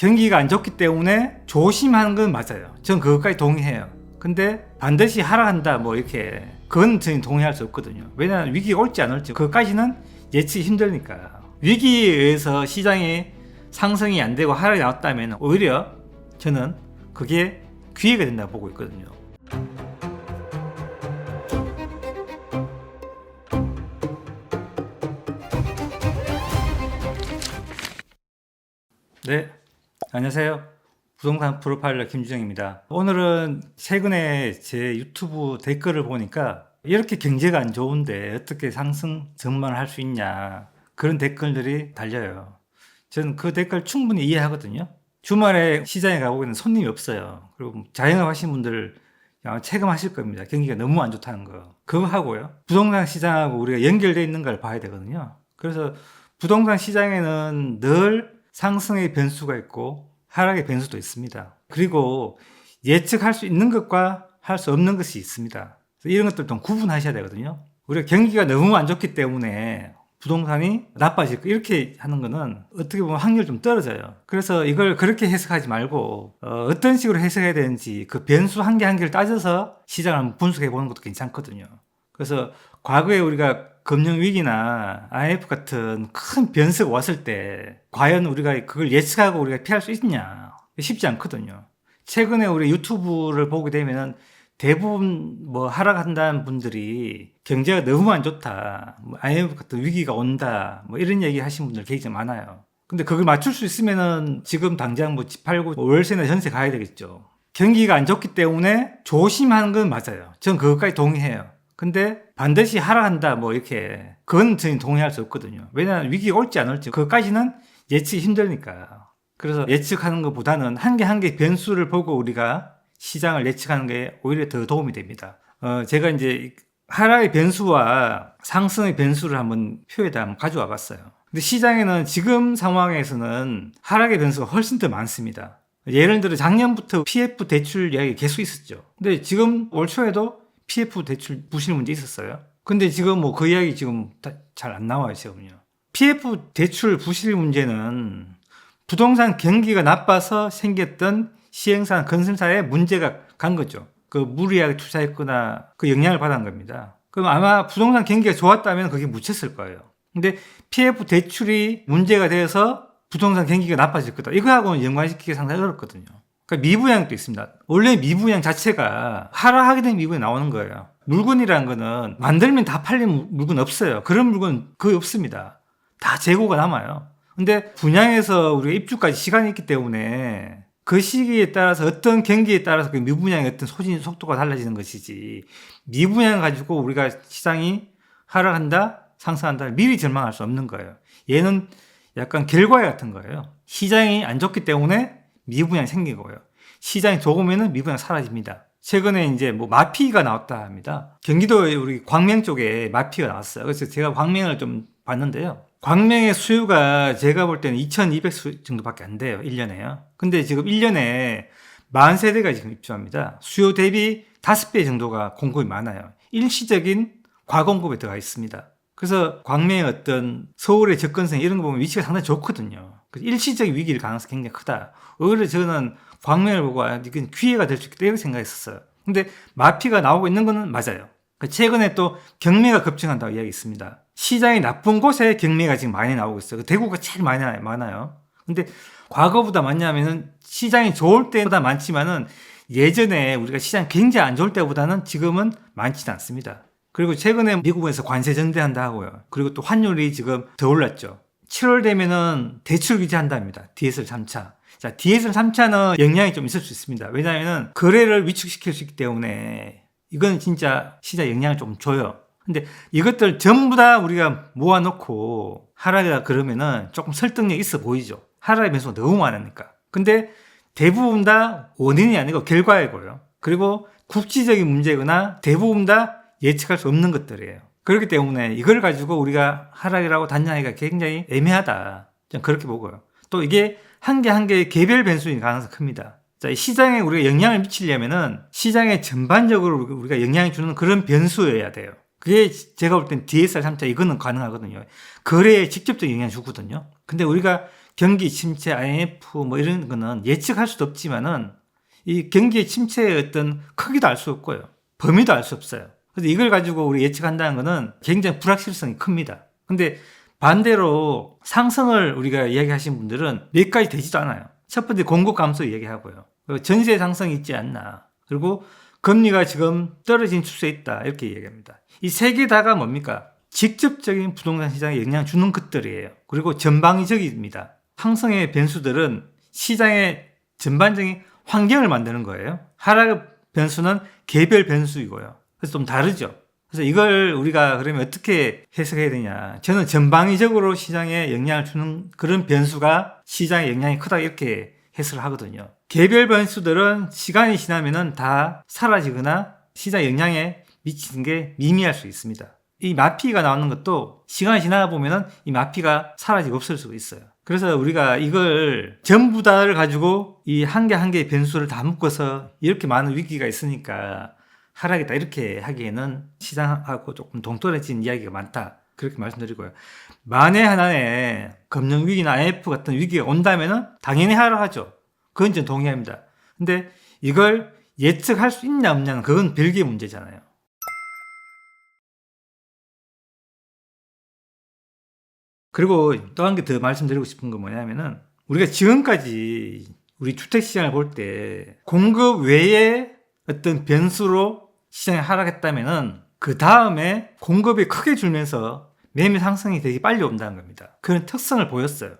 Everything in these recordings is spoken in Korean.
경기가 안 좋기 때문에 조심하는 건 맞아요. 전 그것까지 동의해요. 근데 반드시 하락한다 뭐 이렇게 그건 저는 동의할 수 없거든요. 왜냐하면 위기가 올지 안 올지 그것까지는 예측이 힘드니까. 위기에 의해서 시장이 상승이 안 되고 하락이 나왔다면 오히려 저는 그게 기회가 된다고 보고 있거든요. 네, 안녕하세요. 부동산 프로파일러 김주정입니다. 오늘은 최근에 제 유튜브 댓글을 보니까 이렇게 경제가 안 좋은데 어떻게 상승 전망을 할 수 있냐 그런 댓글들이 달려요. 저는 그 댓글 충분히 이해하거든요. 주말에 시장에 가보면 손님이 없어요. 그리고 자영업 하신 분들 아마 체감하실 겁니다. 경기가 너무 안 좋다는 거. 그거 하고요. 부동산 시장하고 우리가 연결되어 있는 걸 봐야 되거든요. 그래서 부동산 시장에는 늘 상승의 변수가 있고 하락의 변수도 있습니다. 그리고 예측할 수 있는 것과 할 수 없는 것이 있습니다. 이런 것들 좀 구분하셔야 되거든요. 우리가 경기가 너무 안 좋기 때문에 부동산이 나빠질 거 이렇게 하는 거는 어떻게 보면 확률이 좀 떨어져요. 그래서 이걸 그렇게 해석하지 말고 어떤 식으로 해석해야 되는지 그 변수 한 개 한 개를 따져서 시장을 한번 분석해 보는 것도 괜찮거든요. 그래서 과거에 우리가 금융위기나 IMF 같은 큰 변수가 왔을 때 과연 우리가 그걸 예측하고 우리가 피할 수 있냐 쉽지 않거든요. 최근에 우리 유튜브를 보게 되면은 대부분 뭐 하락한다는 분들이 경제가 너무 안 좋다, 뭐 IMF 같은 위기가 온다, 뭐 이런 얘기 하시는 분들 굉장히 많아요. 근데 그걸 맞출 수 있으면은 지금 당장 뭐 집 팔고 월세나 전세 가야 되겠죠. 경기가 안 좋기 때문에 조심하는 건 맞아요. 전 그것까지 동의해요. 근데 반드시 하락한다 뭐 이렇게 그건 저는 동의할 수 없거든요. 왜냐하면 위기가 올지 안 올지 그것까지는 예측이 힘드니까. 그래서 예측하는 것보다는 한 개 한 개 변수를 보고 우리가 시장을 예측하는 게 오히려 더 도움이 됩니다. 제가 이제 하락의 변수와 상승의 변수를 한번 표에다 한번 가져와 봤어요. 근데 시장에는 지금 상황에서는 하락의 변수가 훨씬 더 많습니다. 예를 들어 작년부터 PF 대출 이야기 계속 있었죠. 근데 지금 올 초에도 PF 대출 부실 문제 있었어요. 근데 지금 뭐 그 이야기 지금 잘 안 나와요, 지금요. PF 대출 부실 문제는 부동산 경기가 나빠서 생겼던 시행사, 건설사에 문제가 간 거죠. 그 무리하게 투자했거나 그 영향을 받은 겁니다. 그럼 아마 부동산 경기가 좋았다면 그게 묻혔을 거예요. 근데 PF 대출이 문제가 돼서 부동산 경기가 나빠질 거다. 이거하고는 연관시키기 상당히 어렵거든요. 그러니까 미분양도 있습니다. 원래 미분양 자체가 하락하게 된 미분양이 나오는 거예요. 물건이라는 거는 만들면 다 팔리는 물건 없어요. 그런 물건 거의 없습니다. 다 재고가 남아요. 근데 분양에서 우리가 입주까지 시간이 있기 때문에 그 시기에 따라서 어떤 경기에 따라서 그 미분양의 어떤 소진 속도가 달라지는 것이지 미분양 가지고 우리가 시장이 하락한다, 상승한다 미리 전망할 수 없는 거예요. 얘는 약간 결과에 같은 거예요. 시장이 안 좋기 때문에 미분양이 생긴 거예요. 시장이 좋으면은 미분양 사라집니다. 최근에 이제 뭐 마피가 나왔다 합니다. 경기도에 우리 광명 쪽에 마피가 나왔어요. 그래서 제가 광명을 좀 봤는데요. 광명의 수요가 제가 볼 때는 2200수 정도밖에 안 돼요. 1년에요. 근데 지금 1년에 40세대가 지금 입주합니다. 수요 대비 5배 정도가 공급이 많아요. 일시적인 과공급에 들어가 있습니다. 그래서 광명의 어떤 서울의 접근성 이런 거 보면 위치가 상당히 좋거든요. 그래서 일시적인 위기일 가능성이 굉장히 크다. 오히려 저는 광명을 보고 이건 기회가 될 수 있겠다 이렇게 생각했었어요. 근데 마피가 나오고 있는 거는 맞아요. 최근에 또 경매가 급증한다고 이야기 있습니다. 시장이 나쁜 곳에 경매가 지금 많이 나오고 있어요. 대구가 제일 많아요. 근데 과거보다 많냐면은 시장이 좋을 때보다 많지만은 예전에 우리가 시장이 굉장히 안 좋을 때보다는 지금은 많지는 않습니다. 그리고 최근에 미국에서 관세 정대한다 하고요. 그리고 또 환율이 지금 더 올랐죠. 7월 되면은 대출 규제한답니다. DSR 3차. 자, DSR 3차는 영향이 좀 있을 수 있습니다. 왜냐하면 거래를 위축시킬 수 있기 때문에 이건 진짜 시장에 영향을 좀 줘요. 근데 이것들 전부 다 우리가 모아놓고 하락이다 그러면은 조금 설득력 있어 보이죠. 하락의 변수가 너무 많으니까. 근데 대부분 다 원인이 아니고 결과이고요. 그리고 국지적인 문제거나 대부분 다 예측할 수 없는 것들이에요. 그렇기 때문에 이걸 가지고 우리가 하락이라고 단정하기가 굉장히 애매하다. 저는 그렇게 보고요. 또 이게 한 개 한 개의 개별 변수인 가능성이 큽니다. 자, 시장에 우리가 영향을 미치려면은 시장에 전반적으로 우리가 영향을 주는 그런 변수여야 돼요. 그게 제가 볼 땐 DSR 3차 이거는 가능하거든요. 거래에 직접적인 영향을 주거든요. 근데 우리가 경기 침체, IMF 뭐 이런 거는 예측할 수도 없지만은 이 경기의 침체의 어떤 크기도 알 수 없고요. 범위도 알 수 없어요. 그래서 이걸 가지고 우리 예측한다는 거는 굉장히 불확실성이 큽니다. 근데 반대로 상승을 우리가 이야기하신 분들은 몇 가지 되지도 않아요. 첫 번째 공급 감소 이야기하고요. 전세 상승이 있지 않나. 그리고 금리가 지금 떨어진 추세에 있다. 이렇게 얘기합니다. 이 세 개 다가 뭡니까? 직접적인 부동산 시장에 영향을 주는 것들이에요. 그리고 전방위적입니다. 상승의 변수들은 시장의 전반적인 환경을 만드는 거예요. 하락의 변수는 개별 변수이고요. 그래서 좀 다르죠. 그래서 이걸 우리가 그러면 어떻게 해석해야 되냐. 저는 전방위적으로 시장에 영향을 주는 그런 변수가 시장에 영향이 크다 이렇게 해석을 하거든요. 개별 변수들은 시간이 지나면은 다 사라지거나 시장 영향에 미치는 게 미미할 수 있습니다. 이 마피가 나오는 것도 시간이 지나다 보면은 이 마피가 사라지고 없을 수가 있어요. 그래서 우리가 이걸 전부 다를 가지고 이 한 개 한 개의 변수를 다 묶어서 이렇게 많은 위기가 있으니까 하락이다 이렇게 하기에는 시장하고 조금 동떨어진 이야기가 많다 그렇게 말씀드리고요. 만에 하나에 금융위기나 IMF 같은 위기가 온다면은 당연히 하락하죠. 그건 전 동의합니다. 근데 이걸 예측할 수 있냐 없냐는 그건 별개의 문제잖아요. 그리고 또 한 개 더 말씀드리고 싶은 건 뭐냐면은 우리가 지금까지 우리 주택시장을 볼 때 공급 외에 어떤 변수로 시장이 하락했다면은 그 다음에 공급이 크게 줄면서 매매 상승이 되게 빨리 온다는 겁니다. 그런 특성을 보였어요.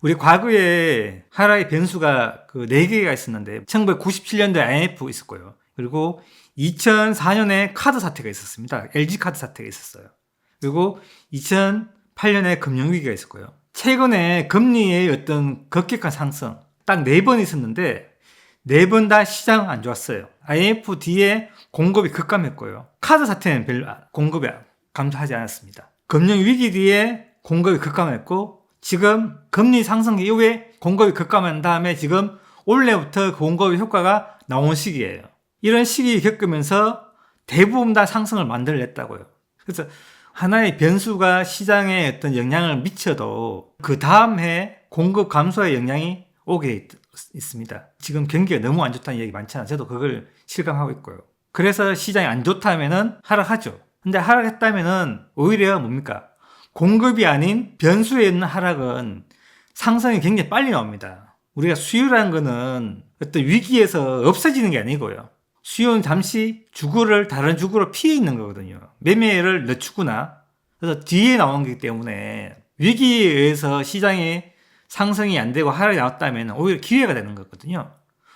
우리 과거에 하락의 변수가 그 4개가 있었는데 1997년도에 IMF 있었고요. 그리고 2004년에 카드 사태가 있었습니다. LG 카드 사태가 있었어요. 그리고 2008년에 금융위기가 있었고요. 최근에 금리의 어떤 급격한 상승 딱 4번 있었는데 4번 다 시장 안 좋았어요. IMF 뒤에 공급이 급감했고요. 카드 사태는 별로 공급이 감소하지 않았습니다. 금융위기 뒤에 공급이 급감했고 지금 금리 상승 이후에 공급이 급감한 다음에 지금 올해부터 공급의 효과가 나온 시기예요. 이런 시기 겪으면서 대부분 다 상승을 만들어냈다고요. 그래서 하나의 변수가 시장에 어떤 영향을 미쳐도 그 다음 해 공급 감소의 영향이 오게 있습니다. 지금 경기가 너무 안 좋다는 얘기 많잖아요. 저도 그걸 실감하고 있고요. 그래서 시장이 안 좋다면은 하락하죠. 근데 하락했다면은 오히려 뭡니까? 공급이 아닌 변수에 있는 하락은 상승이 굉장히 빨리 나옵니다. 우리가 수요라는 거는 어떤 위기에서 없어지는 게 아니고요. 수요는 잠시 주구를 다른 주구로 피해 있는 거거든요. 매매를 늦추거나 그래서 뒤에 나오는 거기 때문에 위기에 의해서 시장이 상승이 안 되고 하락이 나왔다면 오히려 기회가 되는 거거든요.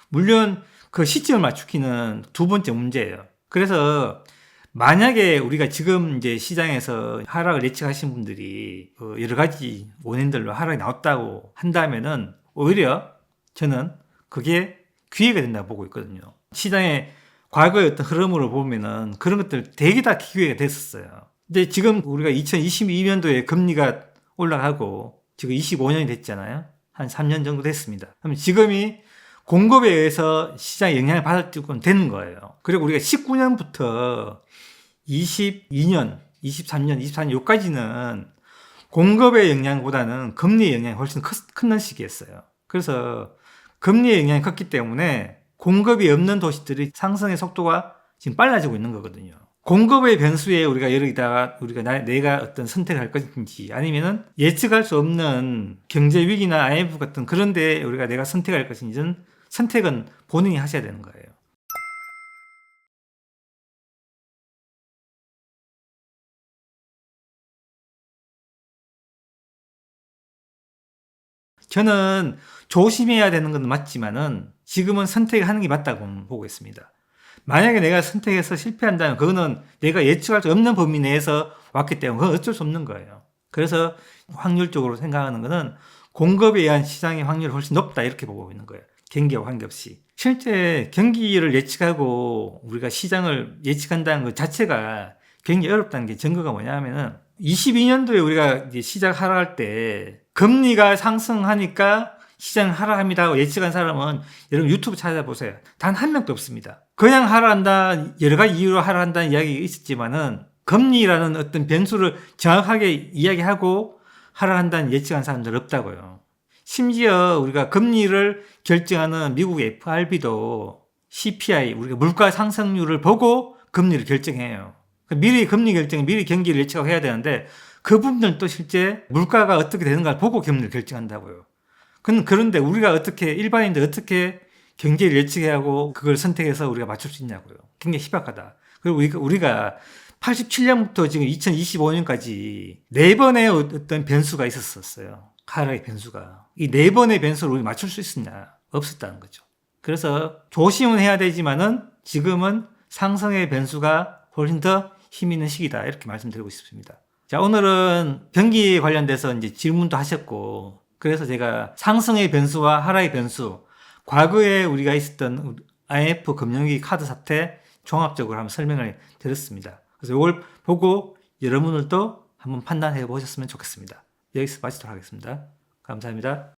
물론 그 시점을 맞추기는 두 번째 문제예요. 그래서 만약에 우리가 지금 이제 시장에서 하락을 예측하신 분들이 여러 가지 원인들로 하락이 나왔다고 한다면은 오히려 저는 그게 기회가 된다고 보고 있거든요. 시장의 과거의 어떤 흐름으로 보면은 그런 것들 되게 다 기회가 됐었어요. 근데 지금 우리가 2022년도에 금리가 올라가고 지금 25년이 됐잖아요. 한 3년 정도 됐습니다. 그럼 지금이 공급에 의해서 시장에 영향을 받을 건 되는 거예요. 그리고 우리가 19년부터 22년, 23년, 24년 요까지는 공급의 영향보다는 금리의 영향이 훨씬 큰 시기였어요. 그래서 금리의 영향이 컸기 때문에 공급이 없는 도시들이 상승의 속도가 지금 빨라지고 있는 거거든요. 공급의 변수에 우리가 여기다가 내가 어떤 선택을 할 것인지 아니면은 예측할 수 없는 경제 위기나 IMF 같은 그런 데 우리가 내가 선택할 것인지는 선택은 본인이 하셔야 되는 거예요. 저는 조심해야 되는 건 맞지만은 지금은 선택하는 게 맞다고 보고 있습니다. 만약에 내가 선택해서 실패한다면 그거는 내가 예측할 수 없는 범위 내에서 왔기 때문에 그건 어쩔 수 없는 거예요. 그래서 확률적으로 생각하는 거는 공급에 의한 시장의 확률이 훨씬 높다 이렇게 보고 있는 거예요. 경기와 관계없이. 실제 경기를 예측하고 우리가 시장을 예측한다는 것 자체가 굉장히 어렵다는 게 증거가 뭐냐면은 22년도에 우리가 이제 시작 하락할 때 금리가 상승하니까 시장 하락합니다 하고 예측한 사람은 여러분 유튜브 찾아보세요. 단 한 명도 없습니다. 그냥 하락한다, 여러 가지 이유로 하락한다는 이야기가 있었지만은 금리라는 어떤 변수를 정확하게 이야기하고 하락한다는 예측한 사람들 없다고요. 심지어 우리가 금리를 결정하는 미국 FRB도 CPI, 우리가 물가 상승률을 보고 금리를 결정해요. 미리 금리 결정, 미리 경기를 예측하고 해야 되는데 그 부분들은 또 실제 물가가 어떻게 되는가를 보고 금리를 결정한다고요. 그런데 우리가 어떻게, 일반인들 어떻게 경제를 예측해야 하고 그걸 선택해서 우리가 맞출 수 있냐고요. 굉장히 희박하다. 그리고 우리가 87년부터 지금 2025년까지 4번의 어떤 변수가 있었어요. 하락의 변수가. 이 4번의 변수를 우리 맞출 수 있었냐? 없었다는 거죠. 그래서 조심은 해야 되지만은 지금은 상승의 변수가 훨씬 더 힘 있는 시기다. 이렇게 말씀드리고 싶습니다. 자, 오늘은 경기에 관련돼서 이제 질문도 하셨고, 그래서 제가 상승의 변수와 하락의 변수, 과거에 우리가 있었던 IMF 금융위기 카드 사태 종합적으로 한번 설명을 드렸습니다. 그래서 이걸 보고 여러분들도 한번 판단해 보셨으면 좋겠습니다. 여기서 마치도록 하겠습니다. 감사합니다.